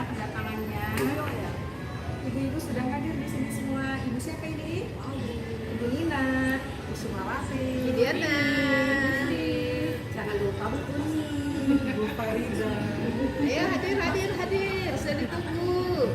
kedatangannya. Ibu-ibu sudah hadir di sini semua. Ibu siapa ini? Ibu Nina, Ibu Sumawati, Ibu Diana, jangan lupa Bu Uni, Bu Fariza. Ayo hadir, sudah ditunggu.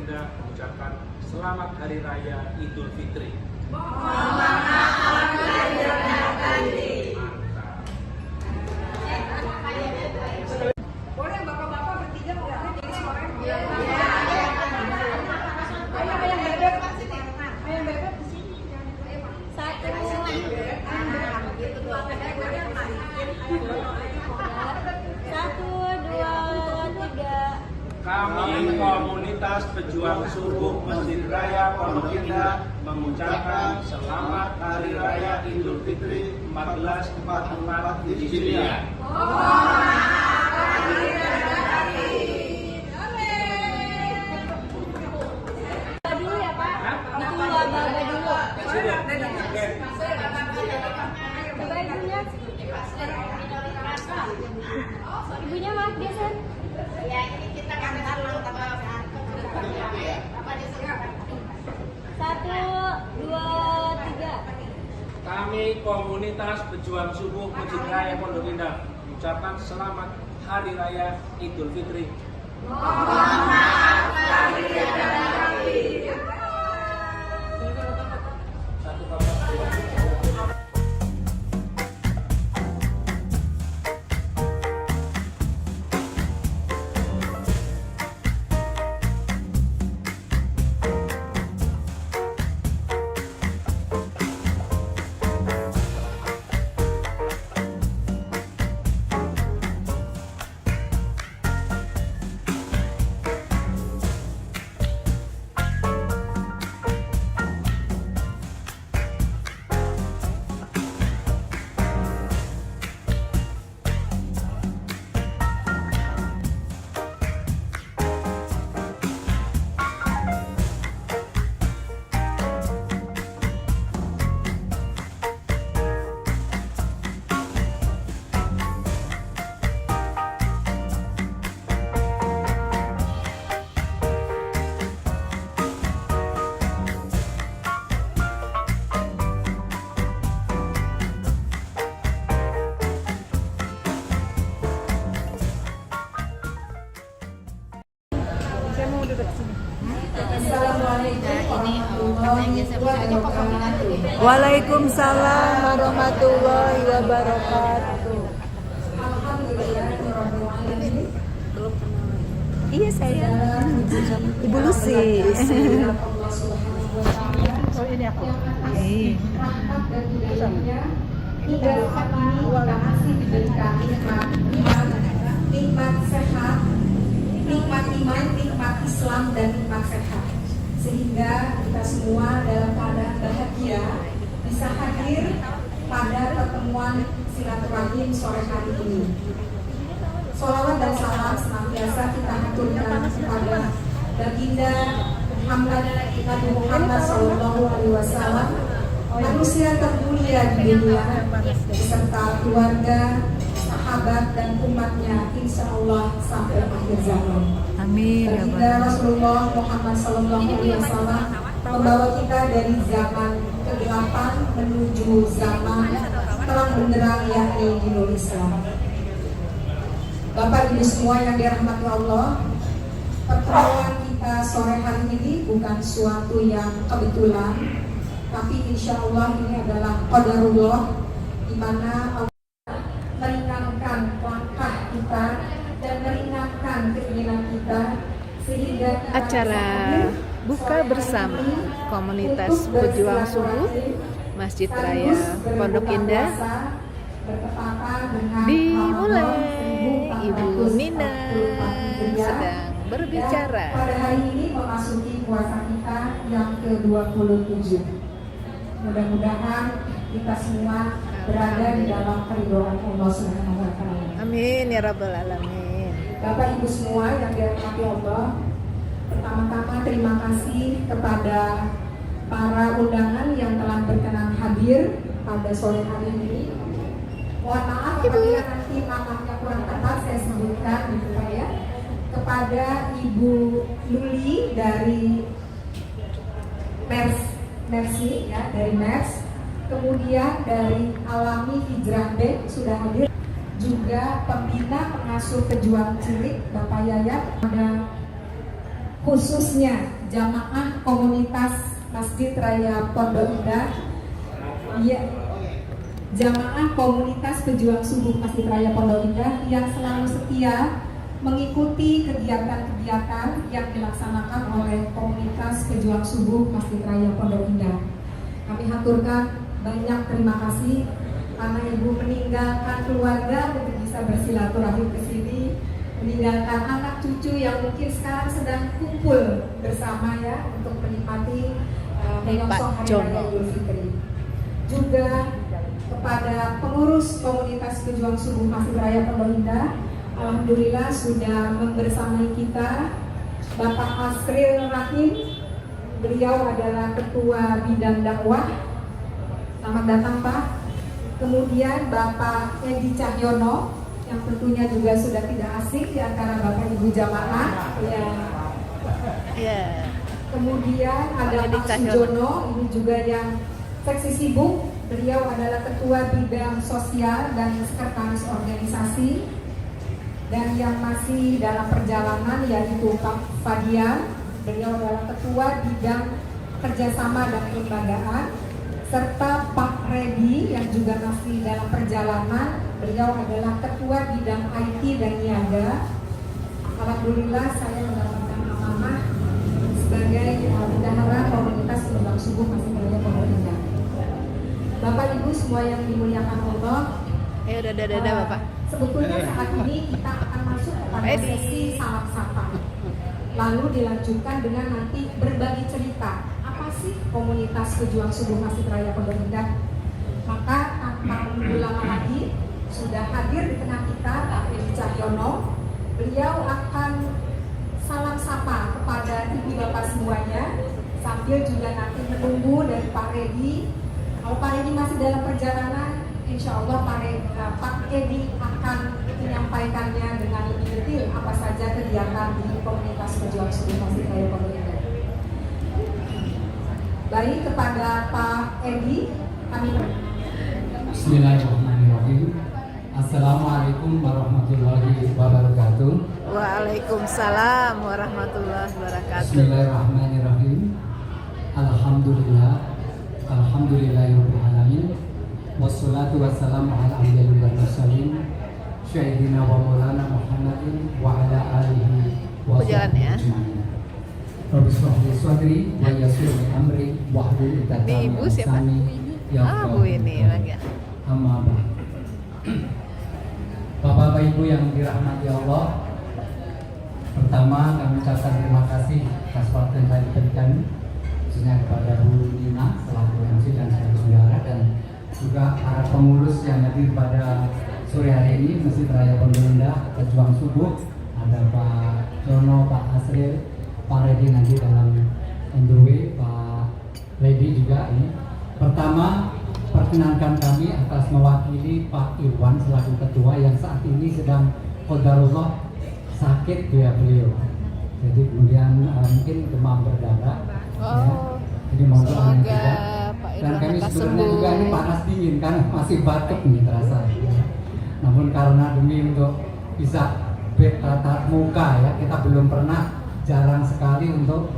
Mengucapkan Selamat Hari Raya Idul Fitri. Boleh bapak-bapak bertiga mengganti diri suaranya? Iya. Ayam bebek di sini. Satu. Satu, dua, tiga. Kami komunitas pejuang subuh Masjid Raya Pondok Indah mengucapkan Selamat Hari Raya Idul Fitri 1444 Hijriah. Dulu ya Pak. Itu aba-aba dulu. Coba ibunya. Ibunya maaf geser. Ya, ini kita kangen Satu, dua, tiga. Kami komunitas pejuang subuh Masjid Raya Pondok Indah mengucapkan Selamat Hari Raya Idul Fitri. Satu bapak. Waalaikumsalam warahmatullahi wabarakatuh. Iya saya. Ibu Lucy. Allah Subhanahu wa Ta'ala. Oh ini aku. Rahmat dan hidayahnya hingga saat ini kita masih diberikan nikmat iman, nikmat sehat, nikmat iman, nikmat Islam dan nikmat sehat, sehingga kita semua dalam keadaan bahagia bisa hadir pada pertemuan silaturahim sore hari ini. Sholawat dan salam senantiasa kita haturkan kepada baginda Nabi Muhammad Sallallahu Alaihi Wasallam, manusia termulia di dunia, beserta keluarga, sahabat dan umatnya, insya Allah sampai akhir zaman. Amin. Ya Baginda Allah. Rasulullah Muhammad Sallallahu Alaihi Wasallam membawa kita dari zaman kegelapan menuju zaman terang benderang, yakni di Nur Islam. Bapak Ibu semua yang dirahmati Allah, pertemuan kita sore hari ini bukan suatu yang kebetulan, tapi insya Allah ini adalah qadarullah, di mana Allah meringankan langkah kita dan meringankan keinginan kita, sehingga kita Acara buka bersama komunitas pejuang subuh Masjid Raya Pondok Indah dimulai. Ibu Nina sedang berbicara. Pada hari ini memasuki puasa kita yang ke-27. Mudah-mudahan kita semua berada di dalam keridhaan Allah Subhanahu wa Ta'ala. Amin ya rabbal alamin. Bapak Ibu semua yang dirahmati Allah, pertama-tama terima kasih kepada para undangan yang telah berkenan hadir pada sore hari ini. Mohon maaf apabila nanti namanya kurang tepat saya sebutkan gitu Pak ya. Kepada Ibu Luli dari Mercy ya, dari MERS, kemudian dari Alami Hijrah Bank sudah hadir, juga pembina pengasuh pejuang cilik Bapak Yayat, ada khususnya jamaah komunitas Masjid Raya Pondok Indah, ya, jamaah komunitas pejuang subuh Masjid Raya Pondok Indah yang selalu setia mengikuti kegiatan-kegiatan yang dilaksanakan oleh komunitas pejuang subuh Masjid Raya Pondok Indah. Kami haturkan banyak terima kasih karena Ibu meninggalkan keluarga untuk bisa bersilaturahim ke sini, meninggalkan anak cucu yang mungkin sekarang sedang kumpul bersama ya untuk menikmati menyongsong Hari Raya Idul Fitri. Juga kepada pengurus komunitas pejuang subuh Masjid Raya Pondok Indah, alhamdulillah sudah membersamai kita Bapak Asril Rahim. Beliau adalah ketua bidang dakwah. Selamat datang Pak. Kemudian Bapak Edi Cahyono yang tentunya juga sudah tidak asing di antara Bapak Ibu jamaah ya. Ya. Kemudian ada Edi Pak Cahyono. Sujono, ini juga yang seksi sibuk. Beliau adalah ketua bidang sosial dan sekretaris organisasi. Dan yang masih dalam perjalanan yaitu Pak Fadian, beliau adalah ketua bidang kerjasama dan kelembagaan, serta Pak Redi yang juga masih dalam perjalanan, beliau adalah ketua bidang IT dan niaga. Alhamdulillah saya mendapatkan amanah sebagai bendahara komunitas pejuang subuh Masjid Raya Pondok Indah. Bapak Ibu semua yang dimuliakan Allah, Dadah Bapak. sebetulnya saat ini kita akan masuk kepada sesi salam sapa. Lalu dilanjutkan dengan nanti berbagi cerita. Apa sih komunitas pejuang subuh Masjid Raya Pondok Indah? Maka tanpa menunggu lama lagi, sudah hadir di tengah kita Pak Edi Cahyono. Beliau akan salam sapa kepada ibu bapak semuanya, sambil juga nanti menunggu dari Pak Edi. Kalau Pak Edi masih dalam perjalanan, insya Allah Pak Edi akan menyampaikannya dengan lebih detail apa saja kegiatan di komunitas pejuang subuh Masjid Raya Pondok Indah. Baik, kepada Pak Edi, kami Bismillahirrahmanirrahim. Assalamualaikum warahmatullahi wabarakatuh. Waalaikumsalam warahmatullahi wabarakatuh. Bismillahirrahmanirrahim. Alhamdulillah. Alhamdulillahirabbil alamin. Wassalatu wassalamu ala anbiya'il mursalin sayyidina wa maulana Muhammadin wa ala alihi wa jalan ya. ajmain. Rabbi shrah li sadri wa yassir li amri wahlul 'uqdatam Ini ibu siapa? Bu ini lagi ya. Amma ba'd. Bapak Ibu yang dirahmati Allah, pertama kami ucapkan terima kasih atas waktu yang saya diberikan, khususnya kepada Bu Nina selaku MC dan saudara, dan juga para pengurus yang hadir pada sore hari ini, Masjid Raya Pondok Indah, Pejuang Subuh, ada Pak Jono, Pak Asril, Pak Redi nanti dalam on the way, Pak Redi juga ini. Pertama, perkenankan kami atas mewakili Pak Irwan selaku ketua yang saat ini sedang qadarullah sakit ya beliau. Jadi kemudian mungkin demam berdarah. Oh. Jadi mohon doanya Semoga juga. Pak Dan Irwan kami lekas sebenarnya sembuh. juga ini panas dingin kan masih batuk nih terasa. Namun karena demi untuk bisa tatap muka ya, kita belum pernah, jarang sekali untuk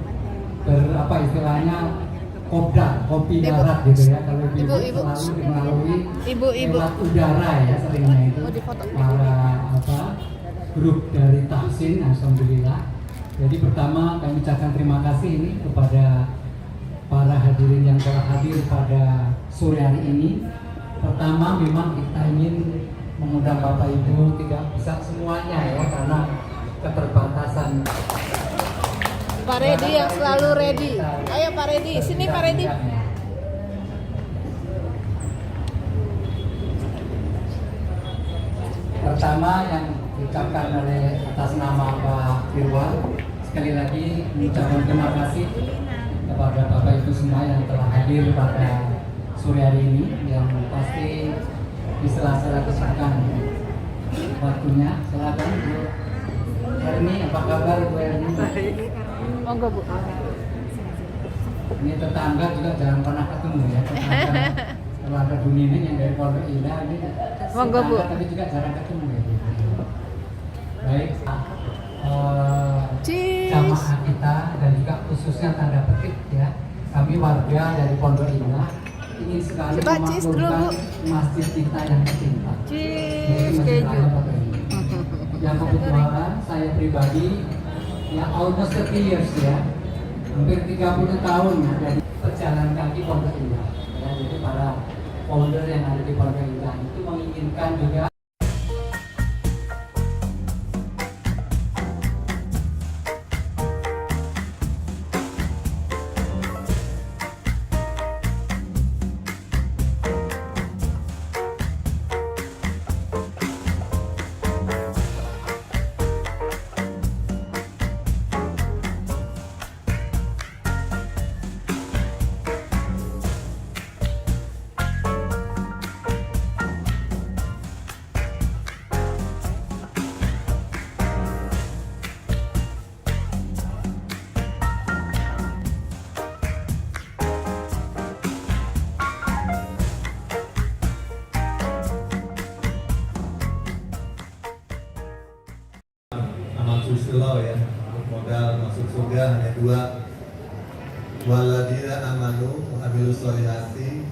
berapa istilahnya kopi darat gitu ya. Kalau Ibu. selalu melalui Ibu. lewat udara ya seringnya itu. Oh, difoto. Para grup dari Tahsin, alhamdulillah. Jadi pertama kami ucapkan terima kasih ini kepada para hadirin yang telah hadir pada sore hari ini. Pertama memang kita ingin mengundang Bapak Ibu, tidak bisa semuanya ya karena keterbatasan. Pak Redi yang selalu ready. Ayo Pak Redi, sini Pak Redi. Pertama yang diucapkan oleh atas nama Pak Irwan, sekali lagi mengucapkan terima kasih kepada Bapak Ibu semua yang telah hadir pada sore hari ini, yang pasti di sela-sela kesibukan waktunya. Silakan Bu Erni, apa kabar Bu Erni? Monggo Bu. Ini tetangga juga jarang pernah ketemu ya. Tetangga kalau ada Bu Nining yang dari Pondok Indah ini Monggo, Bu. tetangga, tapi juga jarang ketemu ya. Baik, Cheese. jamaah kita dan juga khususnya tanda petik ya, kami warga dari Pondok Indah ingin sekali Coba cheese dulu, Bu. memakmurkan masjid kita yang tercinta. Cheese Masjid keju. Raya Pondok Indah. Yang kebetulan saya pribadi ya almost 30 years ya, hampir 30 tahun dari perjalanan kaki Pondok Indah ya. Jadi para founder yang ada di Pondok Indah itu menginginkan juga amal susilo ya, modal masuk surga hanya dua, waladina amanu abilu solihati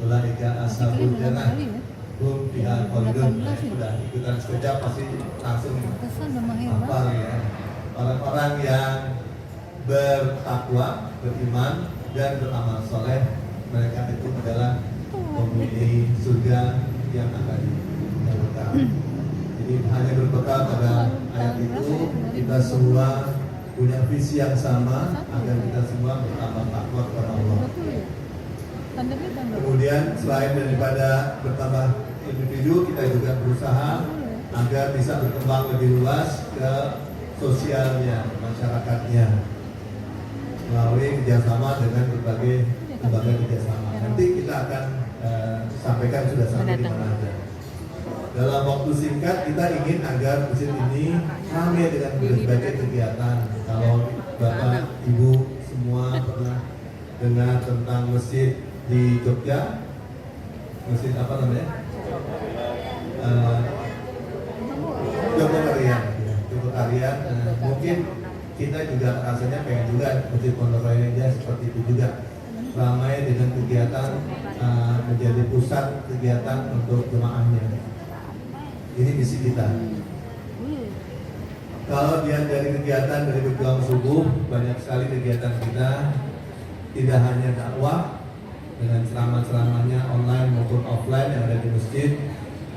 ulaika ashabul jannah hum fiha khalidun. Sudah ikutan sekejap pasti langsung hafal ya. Orang-orang yang bertakwa, beriman dan beramal soleh, mereka itu adalah penghuni surga yang akan dijalankan. Jadi hanya berbekal pada ayat itu, kita semua punya visi yang sama agar kita semua bertambah takwa kepada Allah. Kemudian selain daripada bertambah individu, kita juga berusaha agar bisa berkembang lebih luas ke sosialnya, masyarakatnya, melalui kerjasama dengan berbagai lembaga kerjasama. Nanti kita akan sampaikan sudah sampai di mana aja. Dalam waktu singkat kita ingin agar masjid ini ramai dengan berbagai kegiatan. Kalau Bapak Ibu semua pernah dengar tentang masjid di Jogja, masjid apa namanya? Jogokarian. Jogokarian. Mungkin kita juga rasanya pengen juga masjid Pondok Raya seperti itu juga, ramai dengan kegiatan, menjadi pusat kegiatan untuk jemaahnya. Ini misi kita. Kalau dia dari kegiatan dari Pejuang Subuh, banyak sekali kegiatan kita, tidak hanya dakwah dengan ceramah-ceramahnya online maupun offline yang ada di masjid.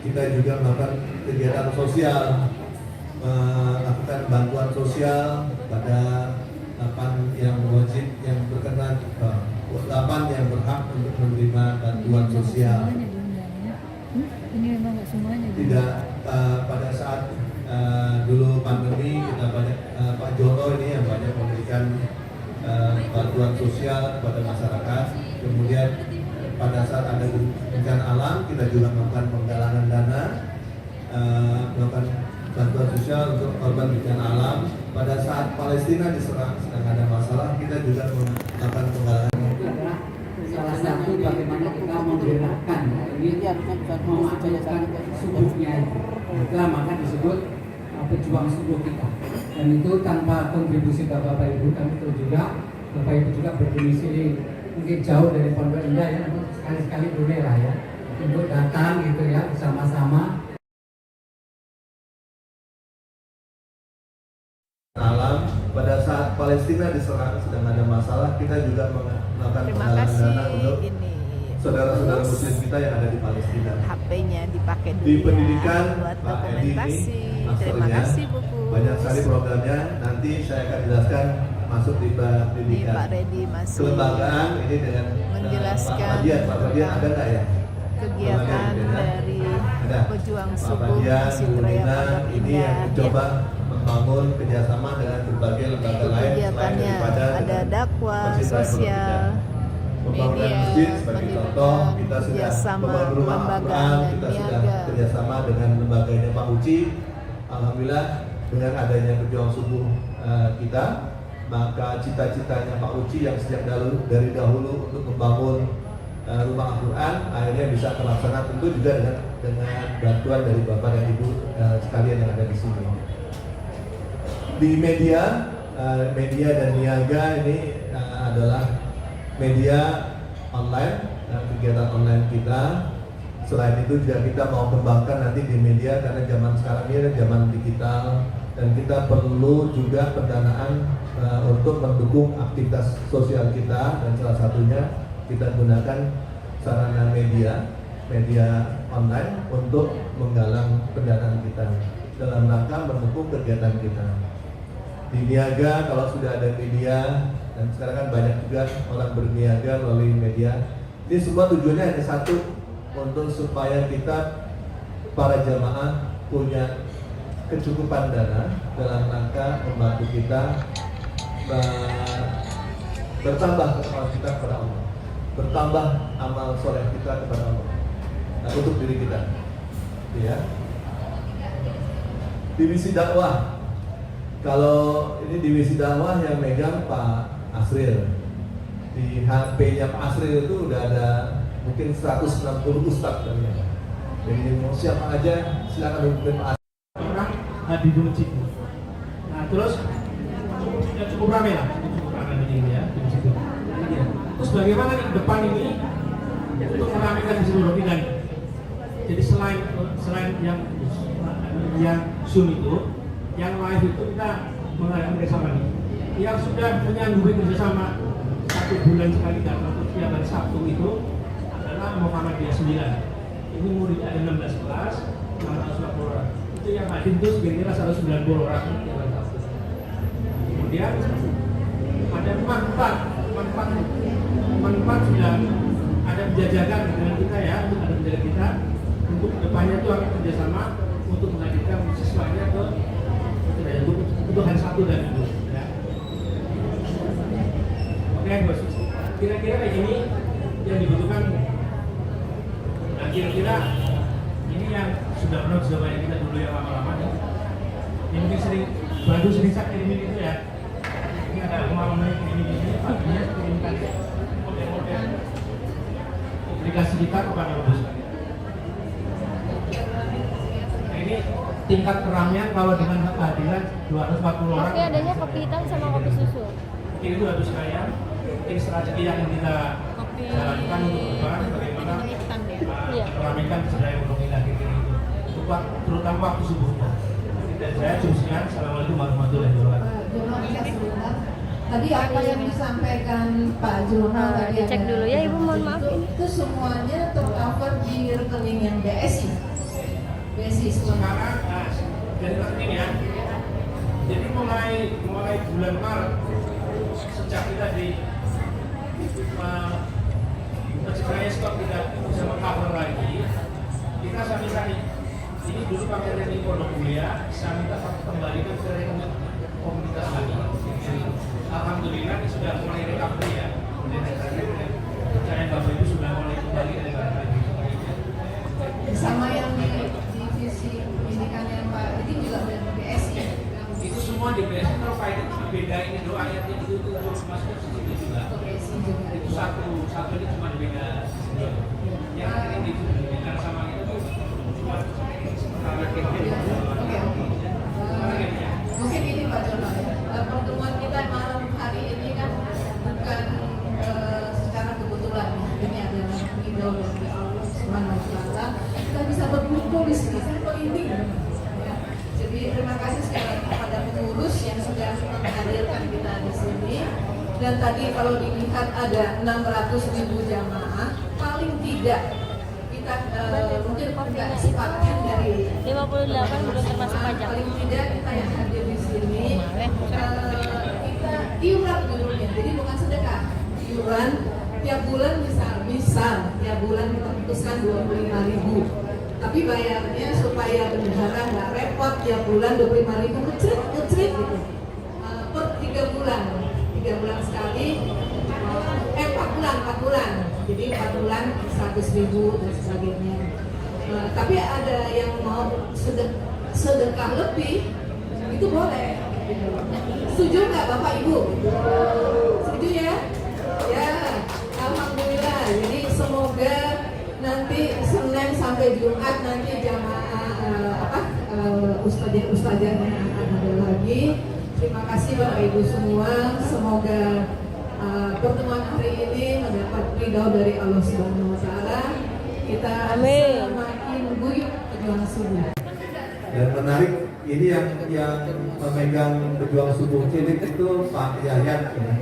Kita juga melakukan kegiatan sosial, melakukan bantuan sosial pada 8 yang wajib, yang berkenan, 8 yang berhak untuk menerima bantuan sosial. Ini memang nggak semuanya. Tidak pada saat dulu pandemi kita banyak Pak Jono ini yang banyak memberikan bantuan sosial kepada masyarakat. Kemudian pada saat ada bencana alam kita juga melakukan penggalangan dana, melakukan bantuan sosial untuk korban bencana alam. Pada saat Palestina diserang sedang ada masalah, kita juga melakukan penggalangan. Itu adalah salah satu bagaimana kita menggerakkan ini memajukan subuhnya itu. Maka disebut pejuang subuh kita. Dan itu tanpa kontribusi Bapak Ibu, kami tahu juga Bapak Ibu juga berdomisili mungkin jauh dari Pondok Indah ya, namun sekali-sekali boleh lah ya untuk datang gitu ya bersama-sama. Alam pada saat Palestina diserang sedang ada masalah, kita juga melakukan Terima penggalangan kasih. dana untuk Ini saudara-saudara Muslim kita yang ada di Palestina. HP-nya dipakai dulu Di ya, pendidikan buat Pak Edi ini dokumentasi. Terima masternya, kasih buku. banyak sekali programnya. Nanti saya akan jelaskan masuk di Di pendidikan. Pak Redi masuk Kelembagaan ini dengan menjelaskan Pak Fadian ada nggak ya? kegiatan dari Ada. pejuang Pak subuh Fadian, Masjid Bu Raya Nina, Pondok ini Indah. yang mencoba membangun kerjasama dengan berbagai lembaga lain selain Kegiatannya daripada ada dengan dakwah, Masjid Raya Pondok sosial, Indah. Pembangunan media, masjid sebagai pendidikan, contoh, kita sudah kerjasama membangun rumah lembaga Al-Quran, dan kita sudah niaga. kerjasama dengan lembaganya Pak Uci. Alhamdulillah dengan adanya pejuang subuh kita, maka cita-citanya Pak Uci yang sejak dari dahulu untuk membangun rumah Al-Quran akhirnya bisa terlaksana, tentu juga dengan bantuan dari Bapak dan Ibu sekalian yang ada di sini. Di media dan niaga ini adalah media online, kegiatan online kita. Selain itu juga kita mau kembangkan nanti di media, karena zaman sekarang ini adalah zaman digital dan kita perlu juga pendanaan untuk mendukung aktivitas sosial kita, dan salah satunya kita gunakan sarana media online untuk menggalang pendanaan kita dalam rangka mendukung kegiatan kita. Di niaga kalau sudah ada media, dan sekarang kan banyak juga orang berniaga melalui media. Ini semua tujuannya hanya satu, untuk supaya kita para jamaah punya kecukupan dana dalam rangka membantu kita bertambah amal kita kepada Allah, bertambah amal soleh kita kepada Allah. Nah, untuk diri kita, ya. Divisi dakwah. Kalau ini divisi dakwah yang megang Pak Asril. Di HP-nya Pak Asril itu udah ada mungkin 160 ustadz dan ya. Jadi mau siapa aja silakan hubungi Pak Asril. Orang di masjid. Nah terus ya cukup ramai lah, cukup ramai di sini ya, di situ. Terus bagaimana nih ke depan ini untuk meramaikan di seluruh bidang? Jadi selain yang Zoom itu, yang live itu kita mengadakan kerjasama nih. Yang sudah menyanggupi kerjasama 1 bulan sekali dalam setiap hari Sabtu itu adalah Muhammadiyah 9. Ini murid ada 16 kelas, 640 orang. Itu yang hadir itu kira-kira 190 orang. Kemudian ada manfaat sudah ada penjajakan dengan kita ya, untuk ada penjaga kita untuk depannya itu akan kerjasama untuk menghadirkan siswanya ke untuk hari Sabtu dan Minggu. Ya. Oke, bos. Kira-kira kayak ini yang dibutuhkan. Nah, kira-kira ini yang sudah pernah banyak kita dulu yang lama-lama nih. Ini mungkin sering saya kirimin itu ya. Ini ada kemauan kirimin ini, artinya kirimkan model-model aplikasi kita kepada bos. Nah, ini tingkat keramaian kalau dengan kehadiran 240 orang. Kopi adanya kopi hitam sama kopi susu. Mungkin itu harus kayak mungkin strategi yang kita jalankan untuk depan bagaimana Iya. meramaikan budaya Pondok Indah gitu, terutama waktu subuhnya. Dan saya cukup sekian. Assalamualaikum warahmatullahi wabarakatuh. Pak Jono bisa sebentar. Tadi apa yang disampaikan Pak Jono tadi Dicek dulu ya Ibu, mohon maaf ini. itu semuanya tercover di rekening yang BSI. BSI semua. Sekarang, nah, dari ini ya. Jadi mulai bulan Maret sejak kita di mencegahnya stok tidak bisa meng-cover lagi, kita sampai ini dulu pakai rekening Pondok Mulia, saya minta kembalikan ke rekening komunitas lagi. Alhamdulillah ini sudah mulai recovery ya. Percaya Bapak Ibu sudah mulai kembali dari lagi. Sama yang di divisi pendidikan yang Pak ini juga ada BSI. Itu semua di BSI kalau faedah cuma beda ini doa ayatnya itu terus masuk ke situ juga. BSI juga. Itu satu ini cuma beda. Yang ini diberikan sama itu cuma sementara kita. Oke. Mungkin ini Pak Jono ya. Pertemuan kita malam hari ini kan bukan secara kebetulan. Ini adalah ridho dari Allah Subhanahu wa taala. Kita bisa berkumpul di sini sampai ini. Ya. Jadi terima kasih sekali lagi kepada pengurus yang sudah menghadirkan kita di sini. Dan tadi kalau dilihat ada 600.000 jamaah, paling tidak kita mungkin nggak sepakat dari 58 belum termasuk pajak. paling tidak kita yang hadir di sini kita iuran dulunya, jadi bukan sedekah, iuran tiap bulan misal tiap bulan kita putuskan 25.000, tapi bayarnya supaya bendahara nggak repot tiap bulan 25.000 ngecrit gitu per 3 bulan sekali, 4 bulan, jadi 4 bulan 100.000 dan sebagainya. Tapi ada yang mau sedekah lebih, itu boleh. Setuju nggak Bapak Ibu? Setuju ya? Ya, alhamdulillah. Jadi semoga nanti Senin sampai Jumat nanti jamaah ustazah-ustazahnya akan ada lagi. Terima kasih Bapak Ibu semua. Semoga pertemuan hari ini mendapat ridho dari Allah Subhanahu wa taala. Kita semakin guyup berjuang subuh. Dan menarik, ini yang memegang berjuang subuh cilik itu Pak Yayat ya.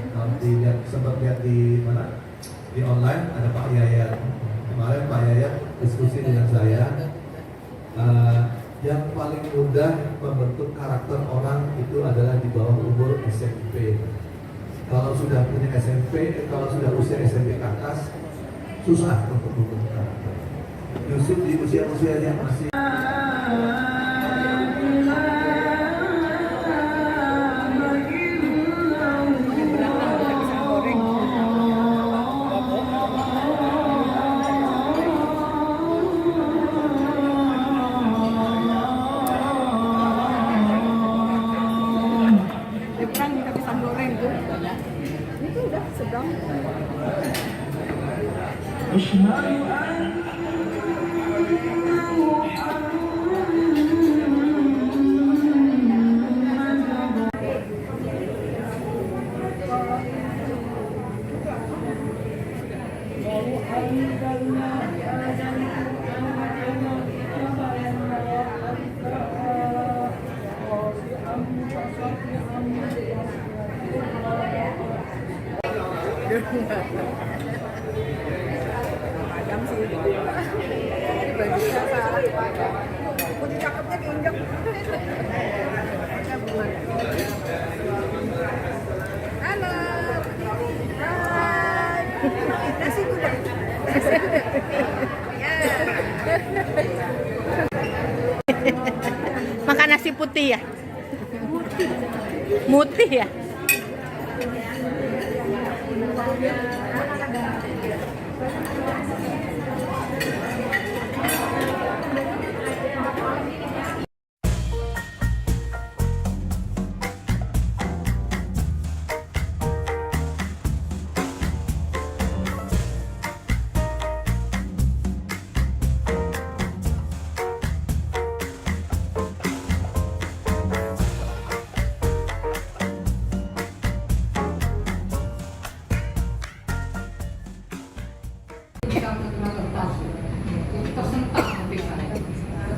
Sempat lihat di mana? Di online ada Pak Yayat. Kemarin Pak Yayat diskusi dengan saya. Yang paling mudah membentuk karakter orang itu adalah di bawah umur SMP. Kalau sudah punya SMP, kalau sudah usia SMP ke atas, susah untuk membentuk karakter. Justru di usia-usia yang masih makan nasi putih ya, mutih ya.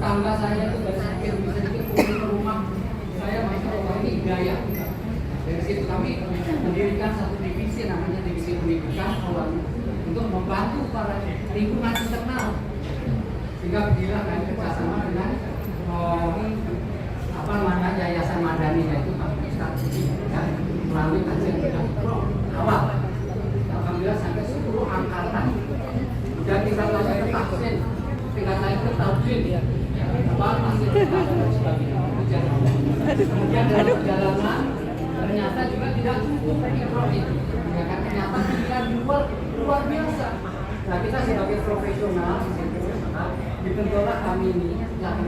Tetangga saya itu dari sakit, bisa pulang ke rumah ini Hidayah juga. Dari situ kami mendirikan satu divisi namanya divisi pendidikan awal untuk membantu para lingkungan internal, sehingga bila kami kerjasama dengan Yayasan Madani, yaitu Pak Ustadz ya, melalui kajian kita awal alhamdulillah sampai 10 angkatan, dan tingkat lain ke tahsin, tingkat lain ke taujin, masih dan sebagainya. Kemudian dalam perjalanan ternyata juga tidak cukup Iqra itu, ya kan, ternyata pilihan luar biasa. Nah, kita sebagai profesional dibentuklah kami ini yang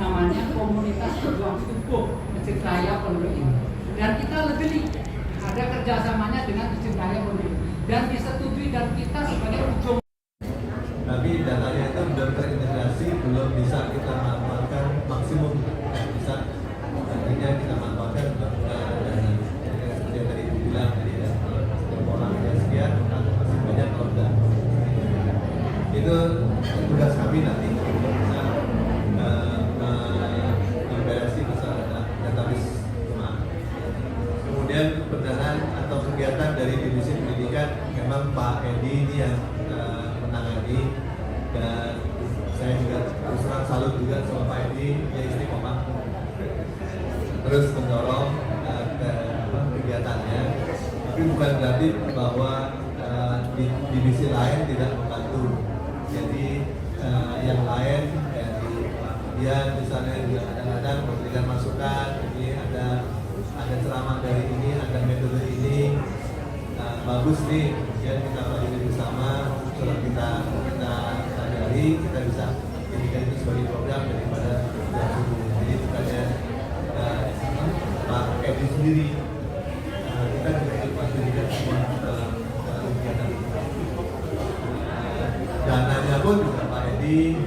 namanya komunitas pejuang subuh Masjid Raya Pondok ini, dan kita lebih ada kerjasamanya dengan Masjid Raya Pondok dan disetujui, dan kita sebagai ujung. Tapi datanya itu belum terintegrasi, belum bisa kita manfaatkan maksimum, bisa nantinya kita manfaatkan dengan seperti yang tadi dibilang tadi ya, setiap orang yang sekian atau masih banyak kalau enggak. Itu tugas kami nanti untuk bisa membereskan masalah database jemaah. Kemudian pendanaan atau kegiatan dari divisi pendidikan memang Pak Edi ini yang menangani, dan saya juga terus terang salut juga sama Pak Edi, dia istiqomah terus mendorong kegiatannya. Tapi bukan berarti bahwa divisi lain tidak membantu. Jadi yang lain dia misalnya juga kadang-kadang memberikan masukan, ini ada ceramah dari ini, ada metode ini, bagus nih, ya kita pelajari bersama, setelah kita pelajari, kita bisa jadikan itu sebagai program daripada subuh. Jadi bukannya Pak Edi sendiri, kita juga ikut fasilitas semua dalam kegiatan itu. Dananya pun juga Pak Edi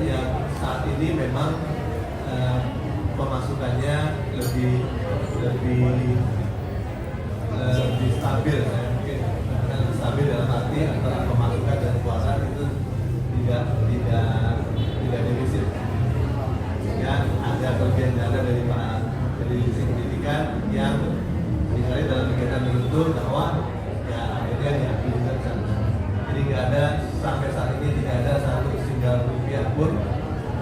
yang saat ini memang pemasukannya lebih stabil, ya, mungkin stabil dalam arti antara pemasukan dan keluaran itu tidak defisit. Ya, ada kelebihan dana dari Pak dari divisi pendidikan yang misalnya dalam kegiatan tertentu dakwah, ya akhirnya diambil juga ke sana. Jadi nggak ada, sampai saat ini tidak ada satu single rupiah pun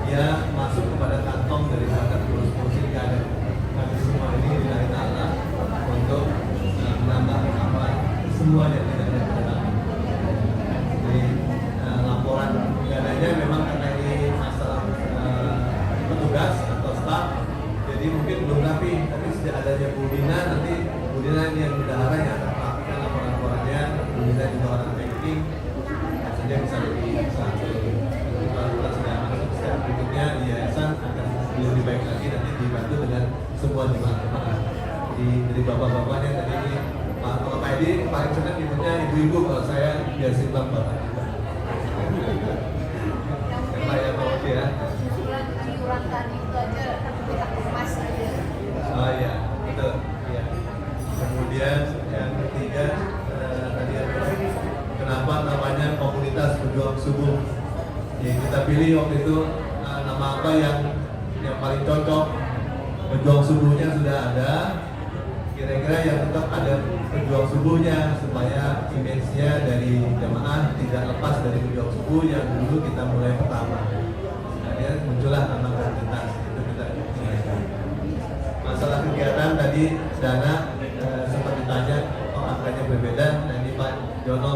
dia masuk kepada kantong dari zakat pengurus ini, nggak ada. Kami semua ini dari Allah untuk menambah amal semuanya, tidak ada kedatangan. Jadi laporan dananya memang karena ini masalah petugas atau staf, jadi mungkin belum rapi. Tapi sejak adanya Bu Dina, nanti Bu Dina ini yang bendahara yang akan melakukan laporan-laporannya. Bu Dina juga orang banking, saja bisa lebih step berikutnya di yayasan akan lebih baik lagi, nanti dibantu dengan semua jemaah. Jadi dari bapak-bapaknya tadi ini, kalau Pak Edi paling senang nyebutnya ibu-ibu, kalau saya biar simpang bapak. Pak ya mau ya. Iuran tadi itu aja kita kemas aja. Oh iya, betul. Ya. Kemudian yang ketiga tadi ada kenapa namanya komunitas pejuang subuh. Ya, kita pilih waktu itu nama apa yang paling cocok. Pejuang subuhnya sudah ada, kira-kira yang tetap ada pejuang subuhnya supaya image-nya dari jamaah tidak lepas dari pejuang subuh yang dulu kita mulai pertama. Nah, ya, muncullah nama komunitas itu kita. Masalah kegiatan tadi dana sempat ditanya, oh angkanya berbeda. Nah ini Pak Jono,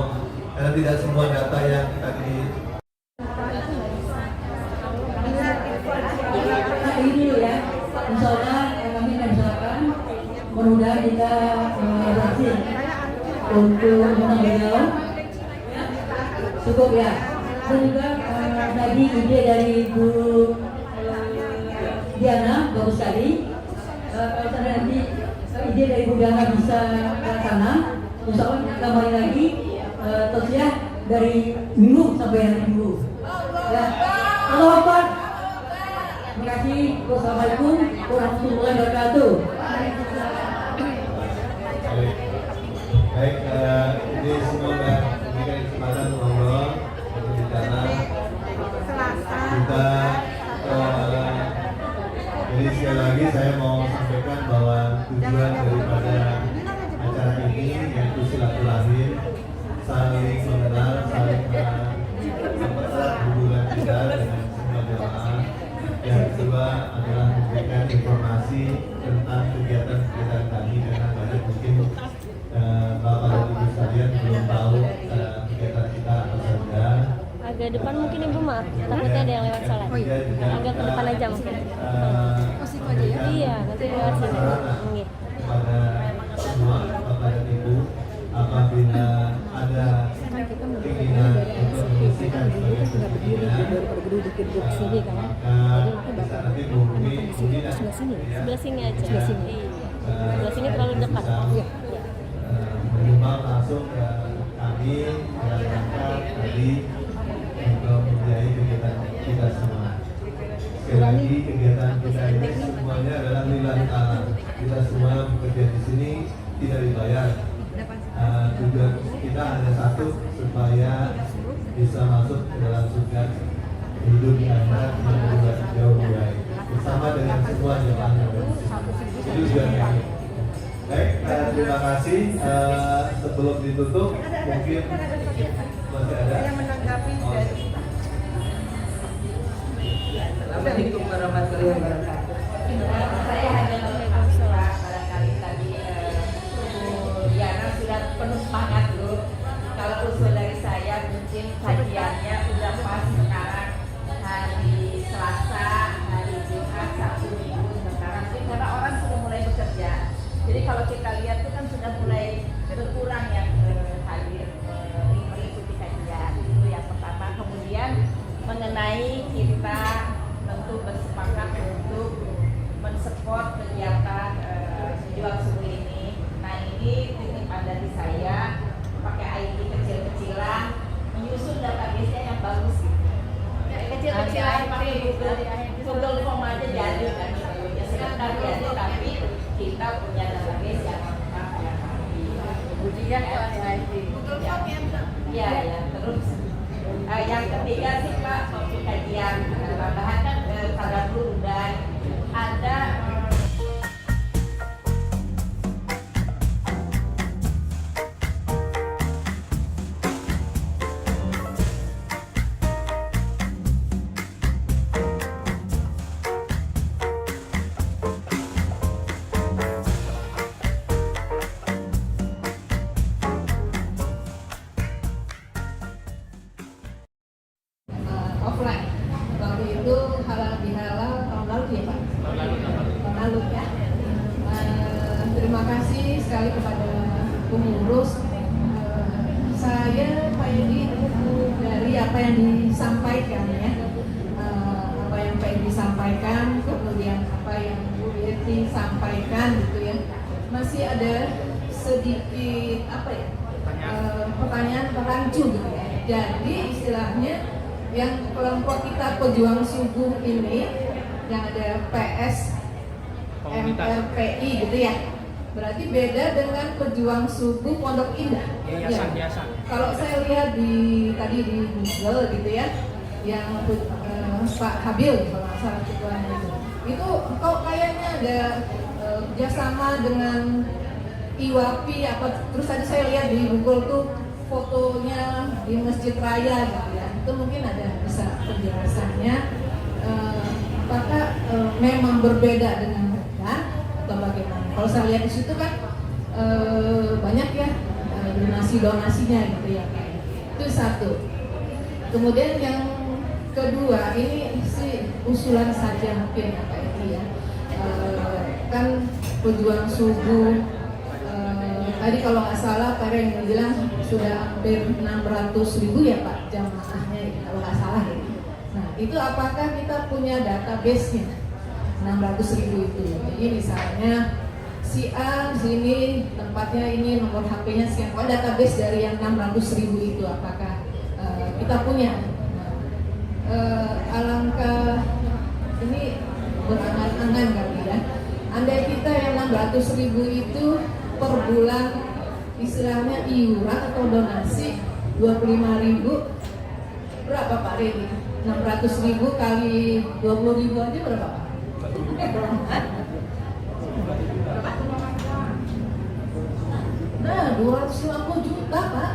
karena tidak semua data yang tadi ini ya, insya Allah kami akan usahakan mudah-mudahan kita berhasil untuk menang beliau. Cukup ya. Dan juga tadi ide dari Bu Diana bagus sekali. Kalau nanti ide dari Bu Diana bisa ke sana, insya Allah kita kembali lagi tausiah dari minggu sampai hari minggu. Ya, Allah Akbar. Terima kasih. Wassalamualaikum warahmatullahi wabarakatuh. baik, ini semoga memberikan kesempatan ngobrol berbicara kita jadi sekali lagi agak depan mungkin Ibu, maaf. Takutnya ada yang lewat sholat. Agak ke depan aja mungkin. Oh, situ aja ya? Iya, nanti lewat sini. Nggih. Kepada semua Bapak dan Ibu, apabila ada keinginan untuk mengisikan sebagai kepentingan, maka bisa nanti menghubungi Sebelah sini aja. Sebelah sini terlalu dekat. Iya. Menyumbang langsung ke kami dalam rangka tadi untuk membiayai kegiatan kita semua. Sekali lagi kegiatan kita ini semuanya adalah lillahi ta'ala. Kita semua bekerja di sini tidak dibayar. Tujuan kita hanya satu, supaya bisa masuk ke dalam surga, hidup di akhirat yang lebih jauh lebih baik bersama dengan semua jemaah yang ada di sini. Itu tujuan kami. Baik, terima kasih. Sebelum ditutup, mungkin masih ada yang menanggapi dari Assalamualaikum warahmatullahi wabarakatuh. Saya hanya mengucapkan barangkali tadi Diana sudah penuh semangat loh. Kalau usul dari saya mungkin kajiannya udah pas sekarang hari Selasa, hari Jumat, Sabtu, Minggu sekarang karena orang sudah mulai bekerja. Jadi kalau kita lihat itu kan sudah mulai berkurang yang hadir mengikuti kajian. Itu yang pertama. Kemudian mengenai kita tentu bersepakat untuk mensupport kegiatan jual subuh ini. Nah ini titipan dari saya, pakai ID kecil-kecilan, menyusun database-nya yang bagus gitu. Kecil-kecilan pakai Google Form aja jadi kan, ya sebentar jadi tapi kita punya database yang lengkap yang rapi. Kemudian ID Google Form ya, terus yang ketiga sih Pak, untuk kajian tambahan kan pada dulu udah ada offline. Waktu itu halal bihalal tahun lalu ya Pak? Tahun lalu ya. Terima kasih sekali kepada pengurus. Saya Pak Edi dari apa yang disampaikan ya, apa yang Pak Edi sampaikan, kemudian apa yang Bu Yeti sampaikan gitu ya. Masih ada sedikit apa ya? Pertanyaan rancu gitu ya. Jadi istilahnya yang kelompok kita pejuang subuh ini yang ada PS MRPI gitu ya, berarti beda dengan pejuang subuh Pondok Indah. Yayasan. Kalau saya lihat tadi di Google gitu ya, yang Pak Habil kalau nggak salah ketuanya itu kok kayaknya ada kerjasama dengan IWAPI apa, terus tadi saya lihat di Google tuh fotonya di Masjid Raya gitu ya, itu mungkin ada bisa penjelasannya, apakah memang berbeda dengan mereka atau bagaimana? Kalau saya lihat di situ kan banyak ya donasinya gitu ya, itu satu. Kemudian yang kedua ini sih usulan saja mungkin ya Pak Edi ya, kan pejuang subuh tadi kalau nggak salah Pak Ren bilang sudah hampir 600.000 ya Pak jamaahnya ya, kalau nggak salah ya. Nah itu apakah kita punya database-nya 600.000 itu? Jadi misalnya si A sini tempatnya ini, nomor HP-nya sekian, kalau database dari yang 600.000 itu apakah kita punya? Alangkah ini berangan-angan kali ya. Andai kita yang 600.000 itu per bulan istilahnya iuran atau donasi 25.000, berapa Pak Reni? 600.000 kali 20.000 aja berapa Pak? Nah 250 juta Pak,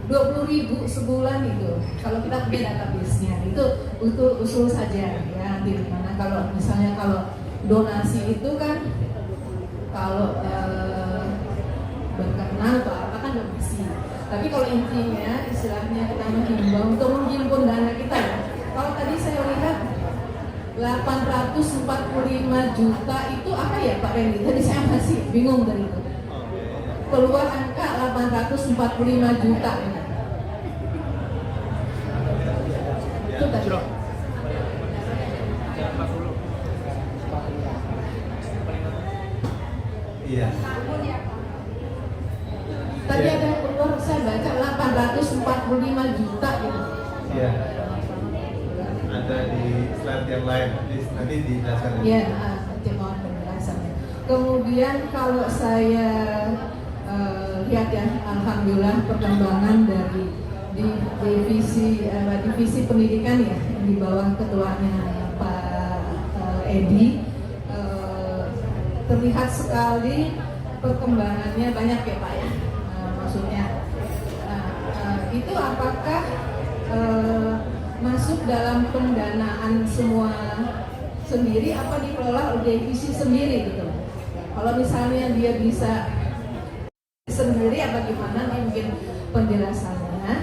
20.000 sebulan itu. Kalau kita punya database-nya itu untuk usul saja ya, di mana kalau misalnya kalau donasi itu kan kalau berkenan atau apa kan donasi. Tapi kalau intinya istilahnya kita menghimbau untuk menghimpun dana kita ya. Kalau tadi saya lihat 845 juta itu apa ya Pak Randy? Tadi saya masih bingung dari itu. Keluar angka 845 juta. Itu tadi. Iya. Tadi ada keluar saya baca 845 juta gitu. Iya. Ada di slide yang lain, nanti dijelaskan. Iya, nanti mohon penjelasannya. Kemudian kalau saya lihat ya, alhamdulillah perkembangan dari divisi pendidikan ya yang di bawah ketuanya Pak Edi, terlihat sekali perkembangannya banyak ya Pak ya. Maksudnya itu apakah masuk dalam pendanaan semua sendiri apa dikelola oleh divisi sendiri gitu? Kalau misalnya dia bisa sendiri apa gimana nih mungkin penjelasannya.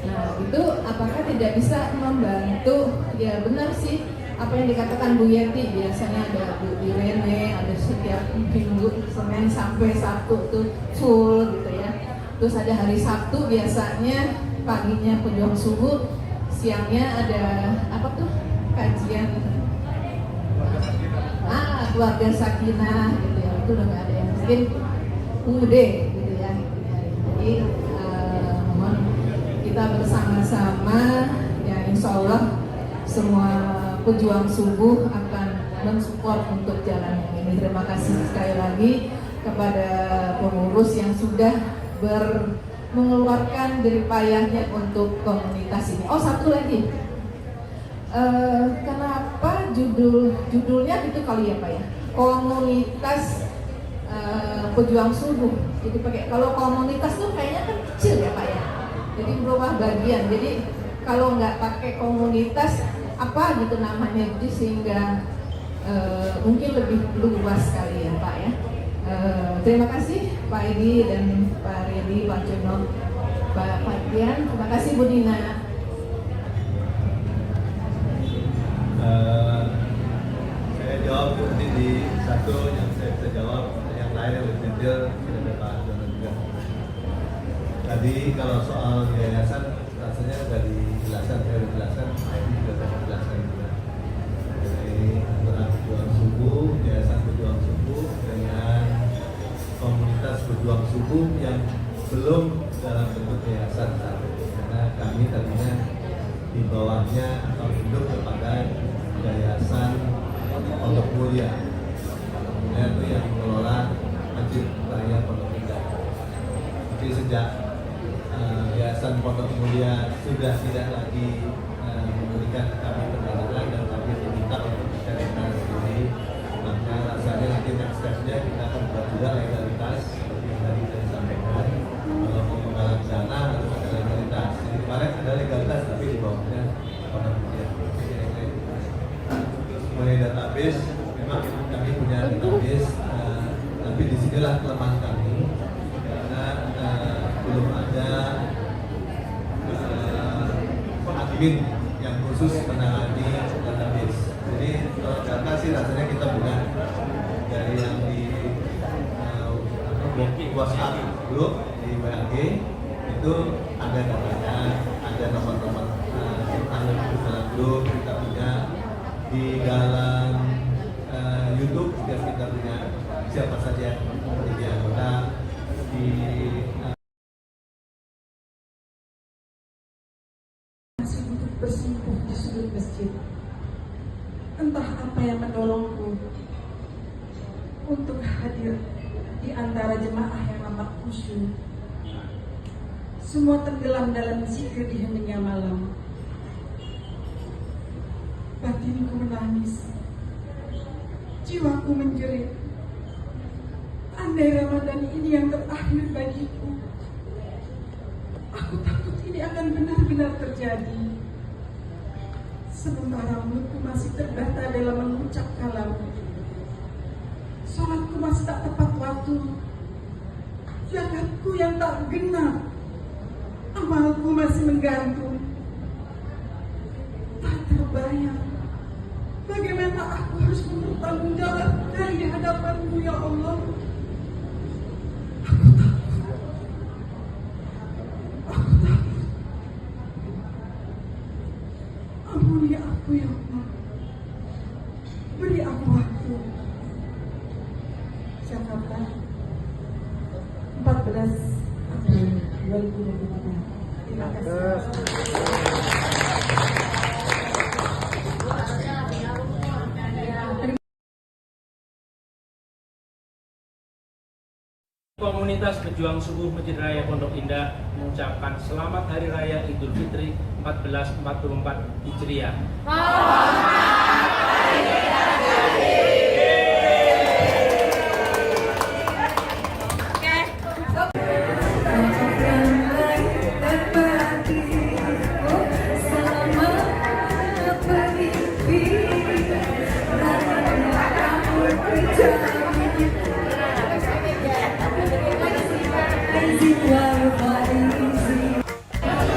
Nah itu apakah tidak bisa membantu? Ya benar sih apa yang dikatakan Bu Yeti, biasanya ada Bu Irene, ada setiap minggu Senin sampai Sabtu tuh full gitu ya. Terus ada hari Sabtu biasanya paginya pejuang subuh, siangnya ada apa tuh kajian keluarga sakinah gitu ya. Itu udah nggak ada yang mungkin UD gitu ya. Jadi mohon kita bersama-sama ya insya Allah semua pejuang subuh akan mensupport untuk jalan yang ini. Terima kasih sekali lagi kepada pengurus yang sudah mengeluarkan jerih payahnya untuk komunitas ini. Oh satu lagi, kenapa judulnya itu kali ya Pak ya? Komunitas pejuang subuh. Jadi pakai kalau komunitas tuh kayaknya kan kecil ya Pak ya. Jadi berubah bagian. Jadi kalau nggak pakai komunitas apa gitu namanya, jadi sehingga mungkin lebih luas sekali ya Pak ya. Terima kasih Pak Edi dan Pak Redi, Pak Jono, Pak Fatian. Terima kasih Bu Dina. Saya jawab nanti di satu yang saya bisa jawab, yang lain yang lebih detail kita ada Pak Jono juga. Tadi kalau soal yayasan rasanya sudah dijelaskan, saya sudah jelaskan, Pak Edi juga sudah dijelaskan juga. Jadi antara pejuang subuh, yayasan pejuang subuh dengan komunitas pejuang subuh yang belum dalam bentuk yayasan saat ini. Karena kami tadinya di bawahnya atau induk kepada yayasan Pondok Mulia. Pondok Mulia itu yang mengelola Masjid Raya Pondok Indah. Tapi sejak yayasan Pondok Mulia sudah tidak lagi memberikan kami pendanaan dan kami diminta untuk mencarikan sendiri, maka rasanya nanti next step-nya kita akan buat juga legalitas seperti yang tadi saya sampaikan. Kalau mau menggalang dana harus ada legalitas. Jadi kemarin ada legalitas tapi di bawahnya Pondok Mulia. Mengenai database, memang kami punya database, tapi disinilah kelemahan kami karena belum ada admin yang khusus menangani database. Jadi kalau data sih rasanya kita bukan dari yang di WhatsApp grup di WAG itu ada datanya, ada nomor-nomor dalam grup kita punya, di dalam YouTube juga kita punya siapa saja yang menjadi anggota di bersimpuh di sudut masjid. Entah apa yang mendorongku untuk hadir di antara jemaah yang amat khusyuk. Semua tenggelam dalam zikir di heningnya malam. Batinku menangis, jiwaku menjerit. Andai Ramadan ini yang terakhir bagiku, aku takut ini akan benar-benar terjadi. Sementara mulutku masih terbata dalam mengucap kalam, sholatku masih tak tepat waktu, zakatku yang tak genap, amalku masih menggantung. Tak terbayang bagaimana aku harus mempertanggungjawabkan di hadapan-Mu ya Allah. Aku takut. Ampuni aku ya Allah. Beri aku waktu. Jakarta, 14 April 2023. Terima kasih. Komunitas Pejuang Subuh Masjid Raya Pondok Indah mengucapkan Selamat Hari Raya Idul Fitri 1444 Hijriah.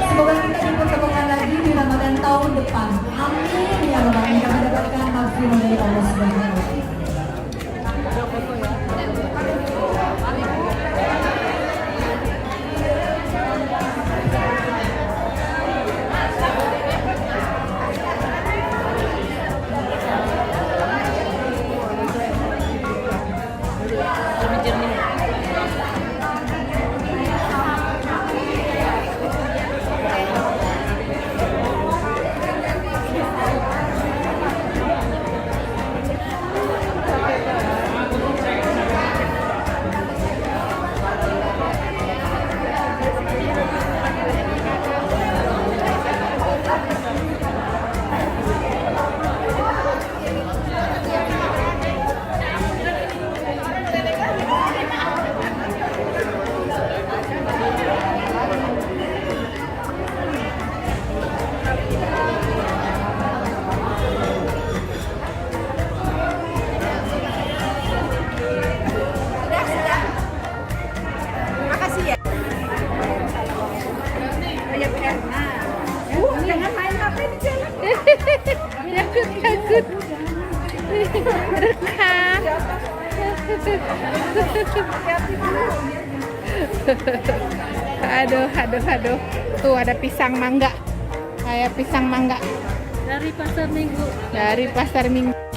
Semoga kita dipertemukan lagi di Ramadan tahun depan. Amin ya Rabbal Alamin. Kami mendapatkan maghfirah dari Allah Subhanahu wa Ta'ala. Lebih jernih. Jangan main HP di jalan. Takut. Rekam. Aduh. Tuh ada pisang mangga. Kayak pisang mangga Dari Pasar Minggu. dari Pasar Minggu.